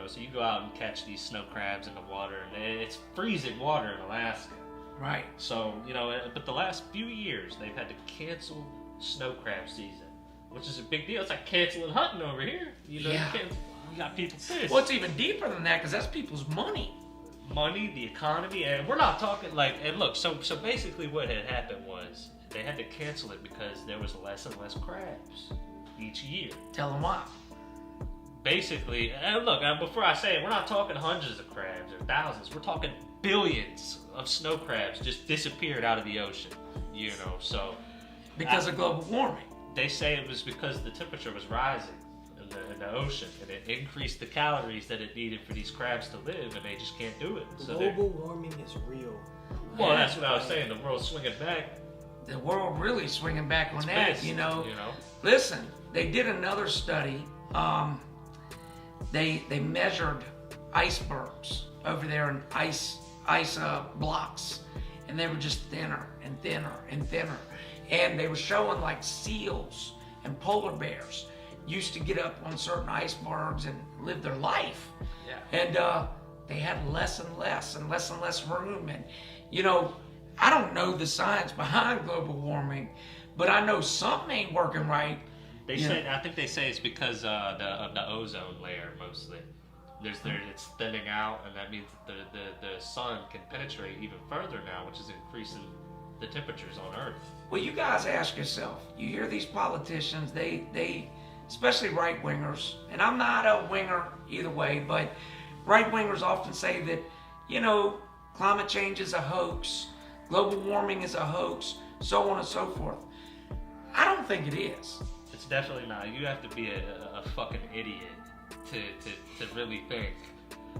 So you go out and catch these snow crabs in the water, and it's freezing water in Alaska. Right. So, but the last few years, they've had to cancel snow crab season, which is a big deal. It's like canceling hunting over here. Yeah. You got people pissed. Well, it's even deeper than that because that's people's money. Money, the economy, and we're not talking and look, so basically what had happened was they had to cancel it because there was less and less crabs each year. Tell them why. Basically, and look, before I say it, we're not talking hundreds of crabs or thousands. We're talking billions of snow crabs just disappeared out of the ocean, so. Because of global warming. They say it was because the temperature was rising in the ocean, and it increased the calories that it needed for these crabs to live, and they just can't do it. Global warming is real. Well, that's what I was saying. The world's swinging back. The world really swinging back on that, pissed, Listen, they did another study. They measured icebergs over there in ice blocks, and they were just thinner and thinner and thinner. And they were showing like seals and polar bears used to get up on certain icebergs and live their life. Yeah. And they had less and less room. And I don't know the science behind global warming, but I know something ain't working right. I think they say it's because of the ozone layer mostly. It's thinning out, and that means that the sun can penetrate even further now, which is increasing the temperatures on Earth. Well, you guys ask yourself, you hear these politicians, they especially right-wingers, and I'm not a winger either way, but right-wingers often say that, climate change is a hoax, global warming is a hoax, so on and so forth. I don't think it is. It's definitely not. You have to be a fucking idiot to really think.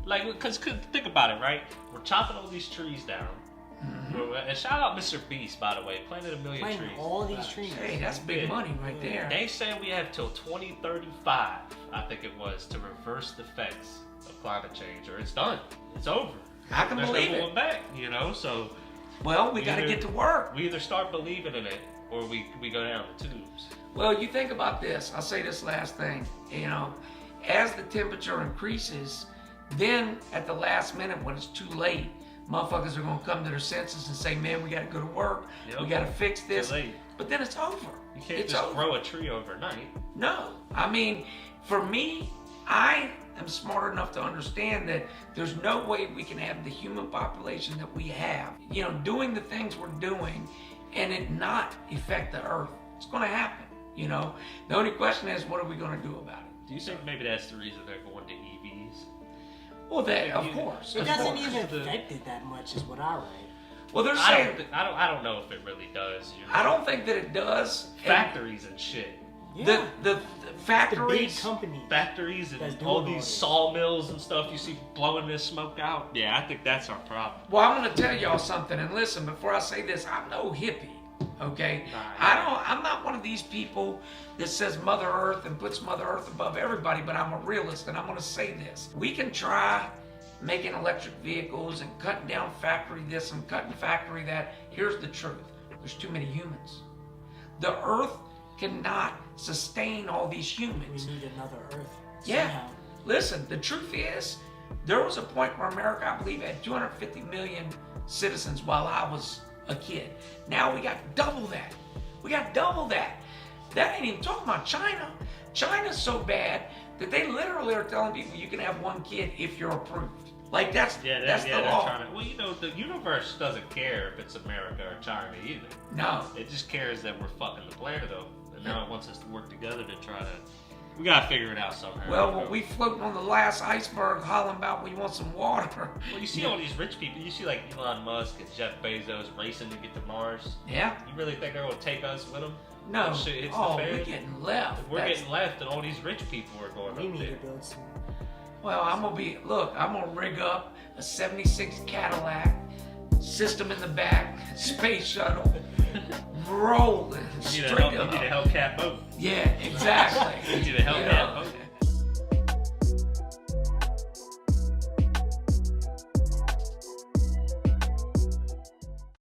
Because think about it, right? We're chopping all these trees down. Mm-hmm. And shout out Mr. Beast, by the way, planted a million trees. all these trees. Hey, that's big money right there. They say we have till 2035, I think it was, to reverse the effects of climate change, or it's done. It's over. I can believe no it. going back, so. Well, we got to get to work. We either start believing in it, or we go down the tubes. Well, you think about this. I'll say this last thing. As the temperature increases, then at the last minute when it's too late, motherfuckers are going to come to their senses and say, man, we got to go to work. Yep. We got to fix this. Too late. But then it's over. You can't just grow a tree overnight. No. I mean, for me, I am smart enough to understand that there's no way we can have the human population that we have, doing the things we're doing and it not affect the earth. It's going to happen, The only question is, what are we going to do about it? Do you think maybe that's the reason they're going to EVs? Well, of course. It of doesn't course. even affect it that much, is what I read. Well, they're saying. I don't know if it really does. I don't think that it does. Factories and shit. Yeah. The factories. The big companies. Factories that's and doing all all these this. sawmills and stuff you see blowing this smoke out. Yeah, I think that's our problem. Well, I'm going to tell y'all something, and listen, before I say this, I'm no hippie, okay? I'm not one of these people that says Mother Earth and puts Mother Earth above everybody, but I'm a realist, and I'm going to say this. We can try making electric vehicles and cutting down factory this and cutting factory that. Here's the truth. There's too many humans. The Earth cannot sustain all these humans. We need another Earth. Yeah. Somehow. Listen, the truth is, there was a point where America, I believe, had 250 million citizens while I was a kid. Now we got double that. We got double that. That ain't even talking about China. China's so bad that they literally are telling people you can have one kid if you're approved. Like that's the law. Well, the universe doesn't care if it's America or China either. No. It just cares that we're fucking the planet up. And now it wants us to work together to try to. We gotta figure it out somehow. Well, when we floating on the last iceberg hollering about we want some water. Well, you see all these rich people. You see like Elon Musk and Jeff Bezos racing to get to Mars. Yeah. You really think they're gonna take us with them? No. When shit hits the Oh, fan? we're getting left. We're getting left, and all these rich people are going We up need there. to build some. Well, I'm gonna rig up a 76 Cadillac, system in the back, space shuttle, rolling You need straight a up. Hellcat boat. Yeah, exactly. You need a Hellcat boat.